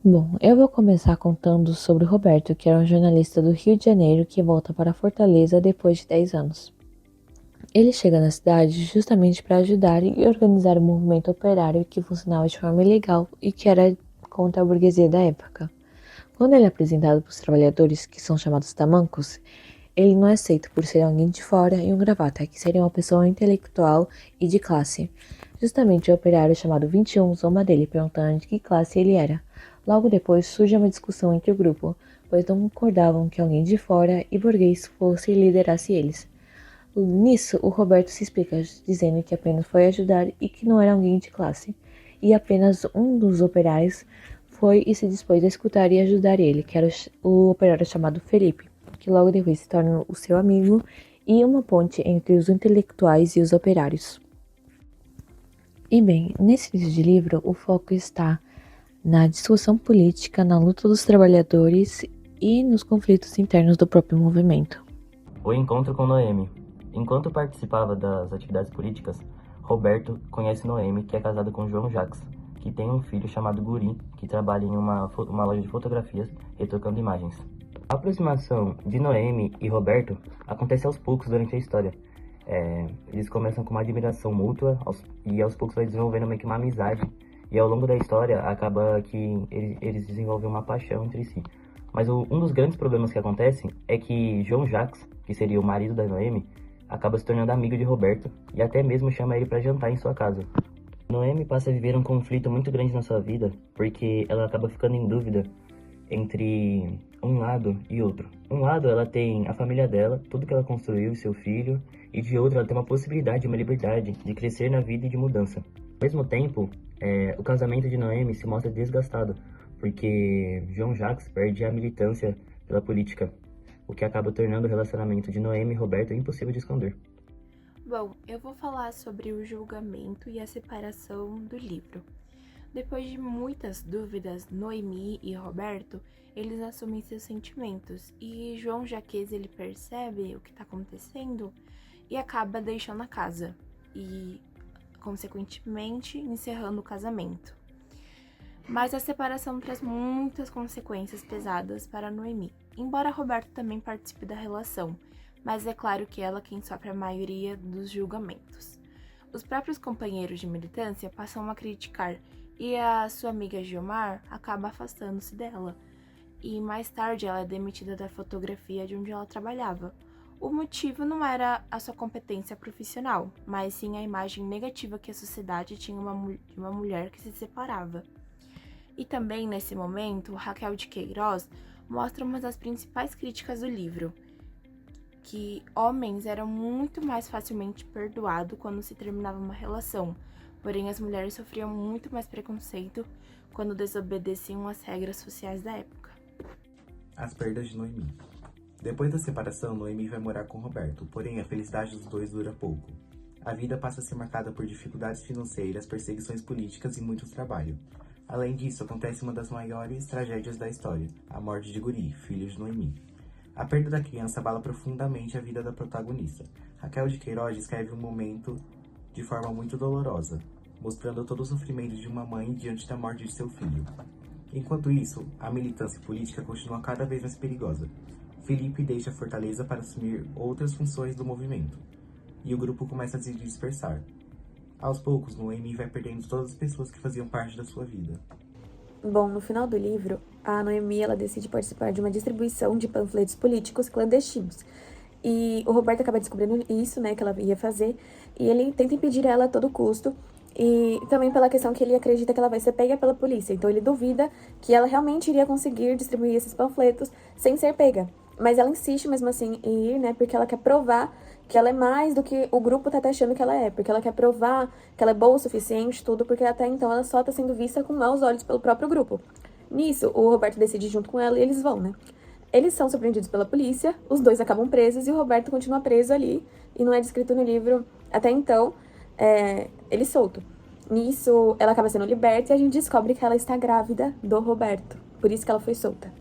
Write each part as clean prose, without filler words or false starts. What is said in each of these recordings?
Bom, eu vou começar contando sobre o Roberto, que era um jornalista do Rio de Janeiro que volta para Fortaleza depois de 10 anos. Ele chega na cidade justamente para ajudar e organizar o movimento operário que funcionava de forma ilegal e que era contra a burguesia da época. Quando ele é apresentado para os trabalhadores, que são chamados tamancos, ele não é aceito por ser alguém de fora e um gravata, que seria uma pessoa intelectual e de classe. Justamente o operário chamado 21 zomba dele, perguntando de que classe ele era. Logo depois surge uma discussão entre o grupo, pois não concordavam que alguém de fora e burguês fosse e liderasse eles. Nisso, o Roberto se explica, dizendo que apenas foi ajudar e que não era alguém de classe. E apenas um dos operários foi e se dispôs a escutar e ajudar ele, que era o operário chamado Felipe, que logo depois se torna o seu amigo e uma ponte entre os intelectuais e os operários. E bem, nesse início de livro, o foco está na discussão política, na luta dos trabalhadores e nos conflitos internos do próprio movimento. O encontro com Noemi. Enquanto participava das atividades políticas, Roberto conhece Noemi, que é casada com João Jacques, que tem um filho chamado Guri, que trabalha em uma loja de fotografias, retocando imagens. A aproximação de Noemi e Roberto acontece aos poucos durante a história. Eles começam com uma admiração mútua e aos poucos vai desenvolvendo meio que uma amizade. E ao longo da história acaba que eles desenvolvem uma paixão entre si. Mas um dos grandes problemas que acontecem é que João Jacques, que seria o marido da Noemi, acaba se tornando amigo de Roberto e até mesmo chama ele para jantar em sua casa. Noemi passa a viver um conflito muito grande na sua vida, porque ela acaba ficando em dúvida entre um lado e outro. Um lado ela tem a família dela, tudo que ela construiu, seu filho, e de outro ela tem uma possibilidade, uma liberdade de crescer na vida e de mudança. Ao mesmo tempo, o casamento de Noemi se mostra desgastado, porque João Jacques perde a militância pela política, o que acaba tornando o relacionamento de Noemi e Roberto impossível de esconder. Bom, eu vou falar sobre o julgamento e a separação do livro. Depois de muitas dúvidas, Noemi e Roberto, eles assumem seus sentimentos e João Jaques ele percebe o que está acontecendo e acaba deixando a casa e, consequentemente, encerrando o casamento. Mas a separação traz muitas consequências pesadas para Noemi, embora Roberto também participe da relação, mas é claro que ela quem sofre a maioria dos julgamentos. Os próprios companheiros de militância passam a criticar e a sua amiga Gilmar acaba afastando-se dela. E mais tarde ela é demitida da fotografia de onde ela trabalhava. O motivo não era a sua competência profissional, mas sim a imagem negativa que a sociedade tinha de uma mulher que se separava. E também, nesse momento, Raquel de Queiroz mostra uma das principais críticas do livro, que homens eram muito mais facilmente perdoados quando se terminava uma relação, porém as mulheres sofriam muito mais preconceito quando desobedeciam às regras sociais da época. As perdas de Noemi. Depois da separação, Noemi vai morar com Roberto, porém a felicidade dos dois dura pouco. A vida passa a ser marcada por dificuldades financeiras, perseguições políticas e muito trabalho. Além disso, acontece uma das maiores tragédias da história, a morte de Guri, filho de Noemi. A perda da criança abala profundamente a vida da protagonista. Raquel de Queiroz descreve um momento de forma muito dolorosa, mostrando todo o sofrimento de uma mãe diante da morte de seu filho. Enquanto isso, a militância política continua cada vez mais perigosa. Felipe deixa Fortaleza para assumir outras funções do movimento, e o grupo começa a se dispersar. Aos poucos, Noemi vai perdendo todas as pessoas que faziam parte da sua vida. Bom, no final do livro, a Noemi ela decide participar de uma distribuição de panfletos políticos clandestinos. E o Roberto acaba descobrindo isso, né, que ela ia fazer, e ele tenta impedir ela a todo custo, e também pela questão que ele acredita que ela vai ser pega pela polícia. Então ele duvida que ela realmente iria conseguir distribuir esses panfletos sem ser pega. Mas ela insiste mesmo assim em ir, né, porque ela quer provar que ela é mais do que o grupo tá achando que ela é, porque ela quer provar que ela é boa o suficiente, tudo, porque até então ela só tá sendo vista com maus olhos pelo próprio grupo. Nisso, o Roberto decide ir junto com ela e eles vão, né? Eles são surpreendidos pela polícia, os dois acabam presos e o Roberto continua preso ali, e não é descrito no livro até então, ele solto. Nisso, ela acaba sendo liberta e a gente descobre que ela está grávida do Roberto, por isso que ela foi solta.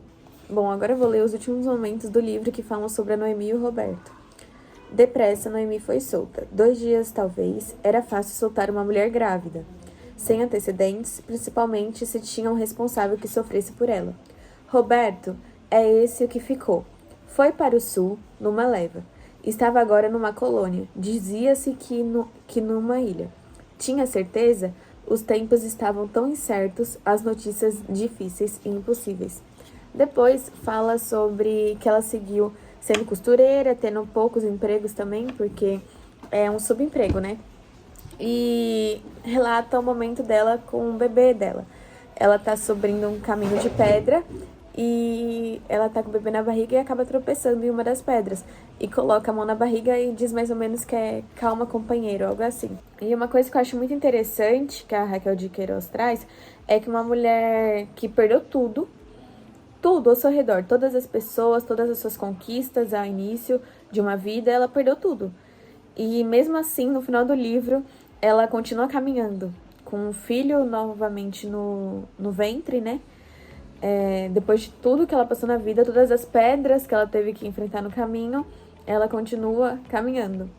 Bom, agora eu vou ler os últimos momentos do livro que falam sobre a Noemi e o Roberto. Depressa, Noemi foi solta. 2 dias, talvez, era fácil soltar uma mulher grávida. sem antecedentes, principalmente se tinha um responsável que sofresse por ela. Roberto é esse o que ficou. Foi para o sul, numa leva. Estava agora numa colônia. Dizia-se que numa ilha. Tinha certeza? Os tempos estavam tão incertos, as notícias difíceis e impossíveis. Depois fala sobre que ela seguiu sendo costureira, tendo poucos empregos também, porque é um subemprego, né? E relata o momento dela com o bebê dela. Ela tá subindo um caminho de pedra e ela tá com o bebê na barriga e acaba tropeçando em uma das pedras. E coloca a mão na barriga e diz mais ou menos que é calma, companheiro, algo assim. E uma coisa que eu acho muito interessante, que a Raquel de Queiroz traz, é que uma mulher que perdeu tudo ao seu redor, todas as pessoas, todas as suas conquistas ao início de uma vida, ela perdeu tudo. E mesmo assim, no final do livro, ela continua caminhando, com o filho novamente no ventre, né? Depois de tudo que ela passou na vida, todas as pedras que ela teve que enfrentar no caminho, ela continua caminhando.